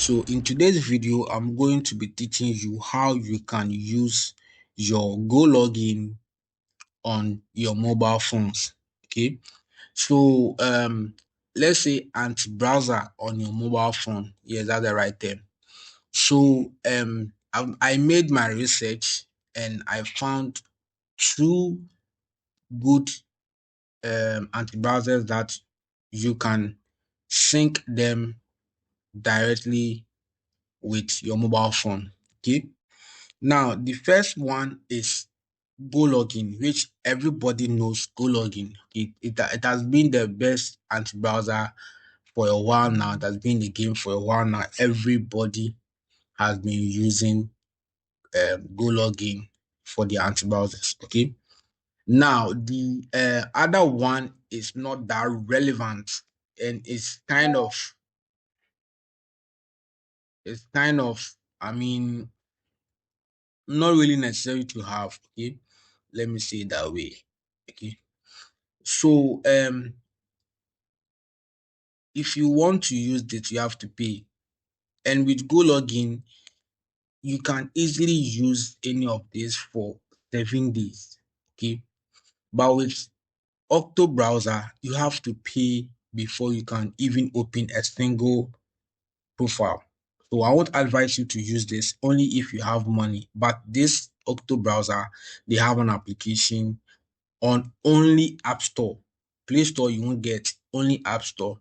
So in today's video, I'm going to be teaching you how you can use your GoLogin on your mobile phones. Okay. So let's say anti-browser on your mobile phone. Yes, that's the right term. So I made my research and I found two good anti-browsers that you can sync them directly with your mobile phone. Okay. Now, the first one is GoLogin, which everybody knows GoLogin. It has been the best anti-browser for a while now. It has been the game for a while now. Everybody has been using GoLogin for the anti-browsers. Okay. Now, the other one is not that relevant, and it's kind of, I mean, not really necessary to have. Okay, let me say it that way. Okay, so if you want to use this, you have to pay, and with GoLogin you can easily use any of this for 7 days. Okay, but with Octo browser you have to pay before you can even open a single profile. So I won't advise you to use this only if you have money. But this Octo browser, they have an application on only App Store. Play Store you won't get, only App Store.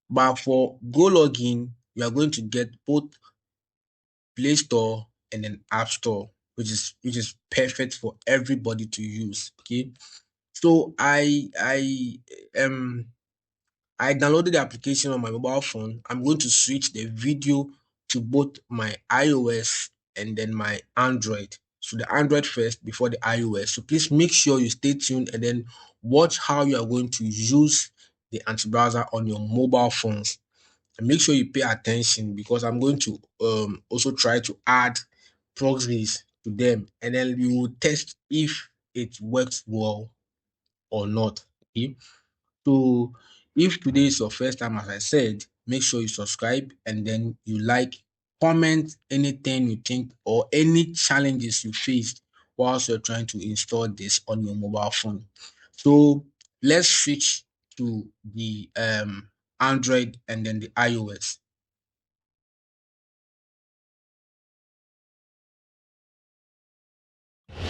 But for GoLogin, you are going to get both Play Store and then App Store, which is perfect for everybody to use. Okay. So I downloaded the application on my mobile phone. I'm going to switch the video to both my iOS and then my Android. So the Android first before the iOS. So please make sure you stay tuned and then watch how you are going to use the anti-browser on your mobile phones. And make sure you pay attention because I'm going to also try to add proxies to them, and then we will test if it works well or not. Okay. So if today is your first time, as I said, make sure you subscribe and then you like, comment anything you think or any challenges you faced whilst you're trying to install this on your mobile phone. So let's switch to the Android and then the iOS.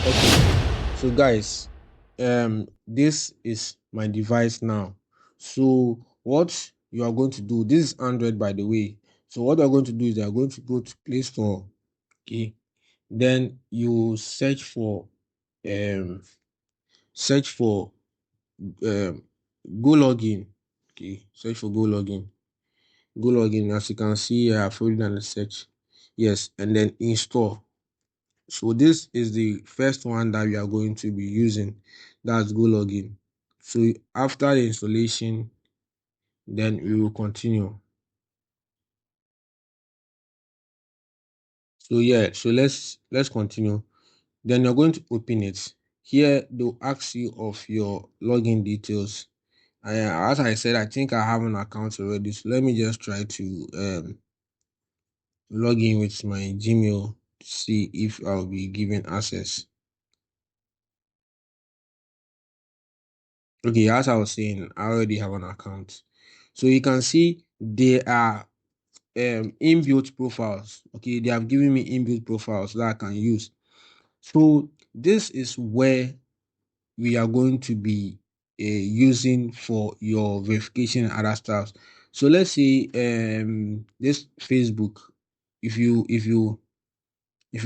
Okay, so guys, this is my device now. So what you are going to do, this is Android by the way. So what you're going to do is you're going to go to Play Store. Okay, then you um search for um GoLogin. Okay, search for GoLogin. GoLogin, as you can see here, I've already done the search. Yes, and then install. So this is the first one that we are going to be using. That's GoLogin. So after the installation, then we will continue. So yeah, so let's continue. Then you're going to open it. Here they'll ask you of your login details. As I said, I think I have an account already. So let me just try to log in with my Gmail to see if I'll be given access. Okay, as I was saying, I already have an account. So you can see there are inbuilt profiles. Okay, they have given me inbuilt profiles that I can use. So this is where we are going to be using for your verification and other stuff. So let's say this Facebook, if you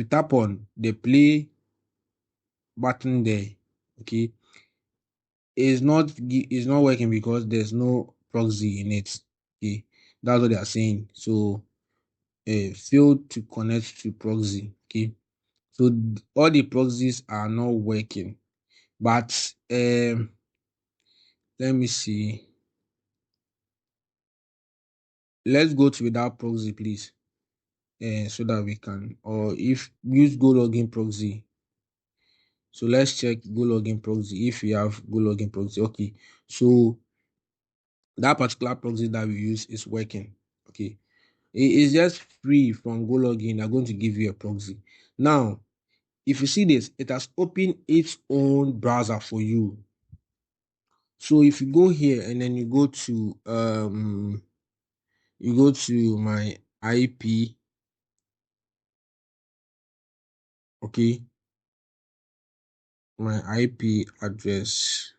tap on the play button there, okay, it's not working because there's no proxy in it. Okay, that's what they are saying. So failed to connect to proxy. Okay, so all the proxies are not working. But let me see. Let's go to without proxy, please. So that we can, or if use go login proxy. So let's check go login proxy if we have go login proxy. Okay, so that particular proxy that we use is working. Okay, It's just free from GoLogin. They're going to give you a proxy. Now, if you see this, it has opened its own browser for you. So if you go here and then you go to my IP, okay, my IP address.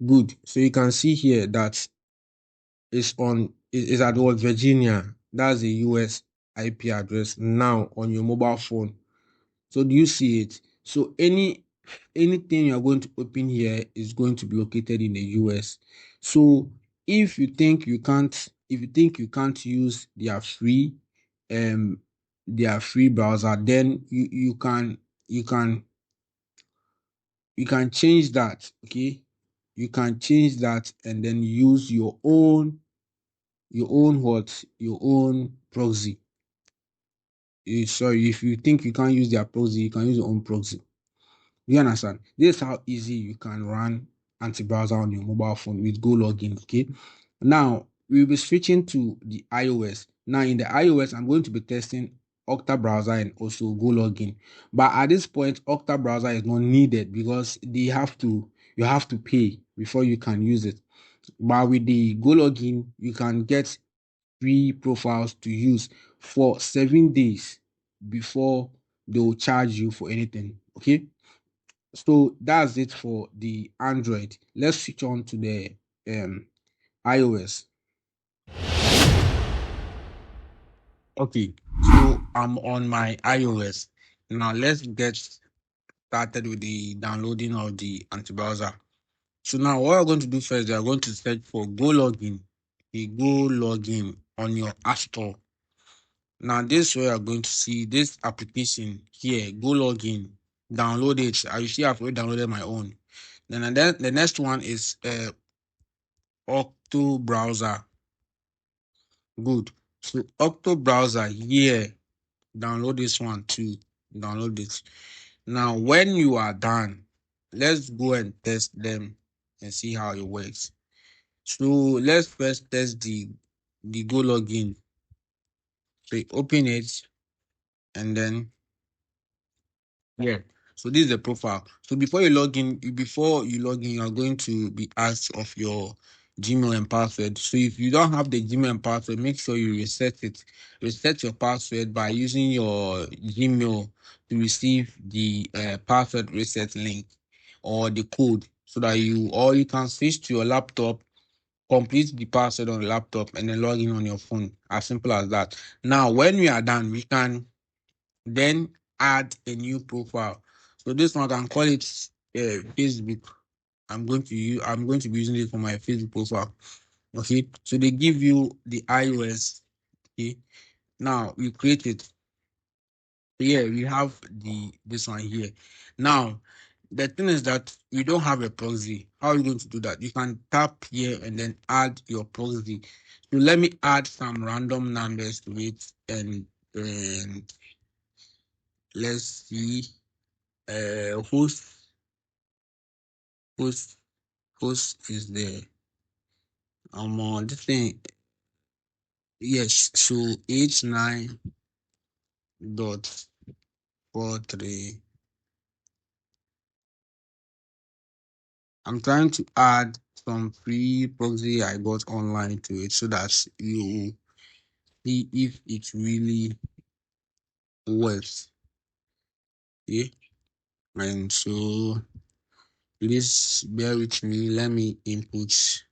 Good. So you can see here that it's at what, Virginia. That's a US IP address now on your mobile phone. So do you see it? So anything you are going to open here is going to be located in the US. So if you think you can't use um their free browser, then you can change that. Okay, you can change that and then use your own proxy. Sorry, if you think you can't use their proxy, you can use your own proxy. You understand? This is how easy you can run anti-browser on your mobile phone with GoLogin. Okay. Now we'll be switching to the iOS. Now in the iOS, I'm going to be testing Octa Browser and also GoLogin. But at this point, Octa Browser is not needed because you have to pay before you can use it. But with the GoLogin, you can get free profiles to use for 7 days before they will charge you for anything. Okay. So that's it for the Android. Let's switch on to the iOS. Okay, so I'm on my iOS. Now let's get started with the downloading of the anti-browser. So now what we're going to do first, we are going to search for GoLogin. The GoLogin on your App Store. Now this way you're going to see this application here, GoLogin. Download it. I see I've already downloaded my own. Then the next one is Octo Browser. Good. So Octo Browser here, download this one too. Download it. Now, when you are done, let's go and test them and see how it works. So let's first test the Go Login. So you open it and then yeah. So this is the profile. So before you log in, you are going to be asked of your Gmail and password. So if you don't have the Gmail and password, make sure you reset it. Reset your password by using your Gmail to receive the password reset link or the code, so that you can switch to your laptop, complete the password on the laptop, and then log in on your phone. As simple as that. Now, when we are done, we can then add a new profile. So this one I can call it Facebook. I'm going to be using it for my Facebook profile. Okay. So they give you the iOS. Okay. Now you create it. Here we have this one here. Now the thing is that we don't have a proxy. How are you going to do that? You can tap here and then add your proxy. So let me add some random numbers to it, and let's see. Host host host is there. This thing, yes. So H9.43. I'm trying to add some free proxy I got online to it so that you see if it really works. Okay, and so please bear with me. Let me input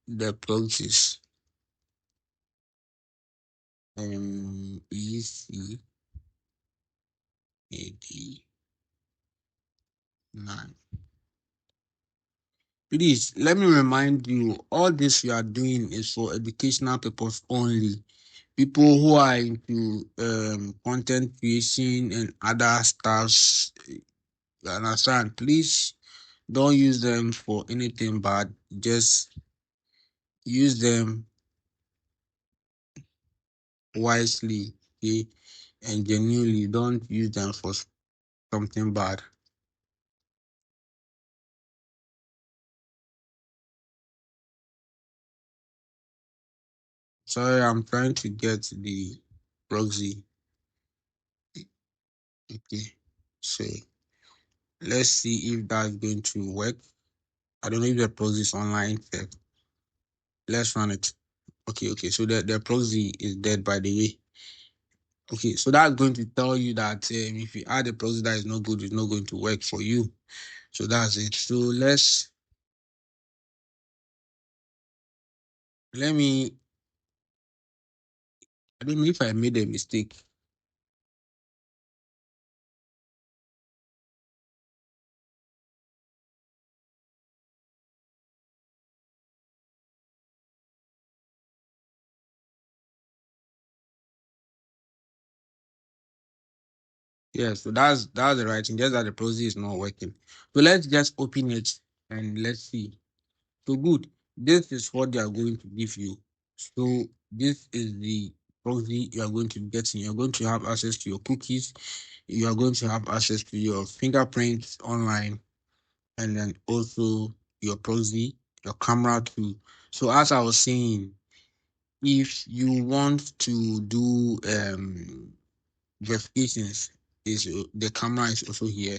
the proxies. ECAD 9. Please let me remind you, all this you are doing is for educational purpose only. People who are into content creation and other stuffs, you understand? Please don't use them for anything bad. Just use them wisely, okay? And genuinely, don't use them for something bad. Sorry, I'm trying to get the proxy. Okay, so let's see if that's going to work. I don't know if the proxy is online. Let's run it. Okay. So the proxy is dead, by the way. Okay, so that's going to tell you that if you add a proxy that is not good, it's not going to work for you. So that's it. So let me. I don't know if I made a mistake. Yeah, so that's the right thing. Just that the proxy is not working. So let's just open it and let's see. So good. This is what they are going to give you. So this is the proxy you are going to be getting. You're going to have access to your cookies. You are going to have access to your fingerprints online, and then also your proxy, your camera too. So as I was saying, if you want to do verifications, is the camera is also here.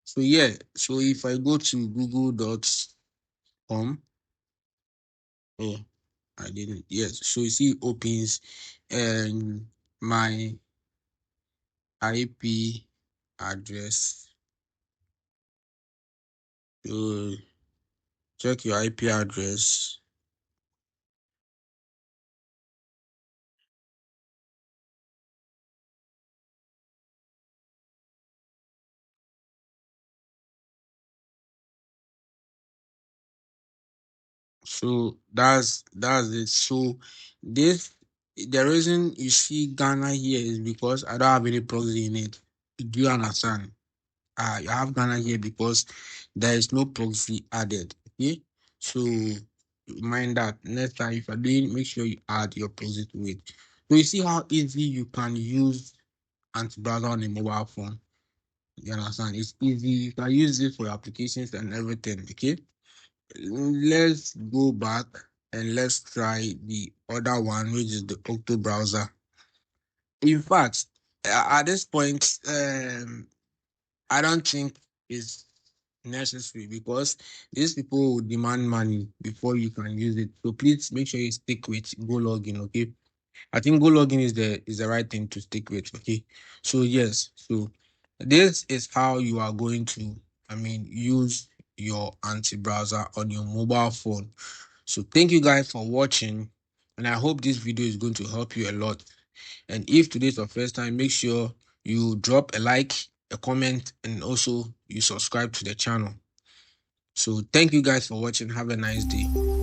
So yeah, so if I go to google.com, oh, I didn't. Yes. So you see, it opens and my IP address. So check your IP address. So that's it. So this the reason you see Ghana here is because I don't have any proxy in it. Do you understand? I have Ghana here because there is no proxy added. Okay, so mind that next time if you're doing, make sure you add your proxy to it. So you see how easy you can use anti-browser on a mobile phone. You understand? It's easy. You can use it for your applications and everything. Okay, let's go back and let's try the other one, which is the Octo browser. In fact, at this point, I don't think it's necessary because these people will demand money before you can use it. So please make sure you stick with GoLogin, okay? I think GoLogin is the right thing to stick with, okay? So yes, so this is how you are going to, use your anti-browser on your mobile phone. So thank you guys for watching, and I hope this video is going to help you a lot. And if today is your first time, make sure you drop a like, a comment, and also you subscribe to the channel. So thank you guys for watching. Have a nice day.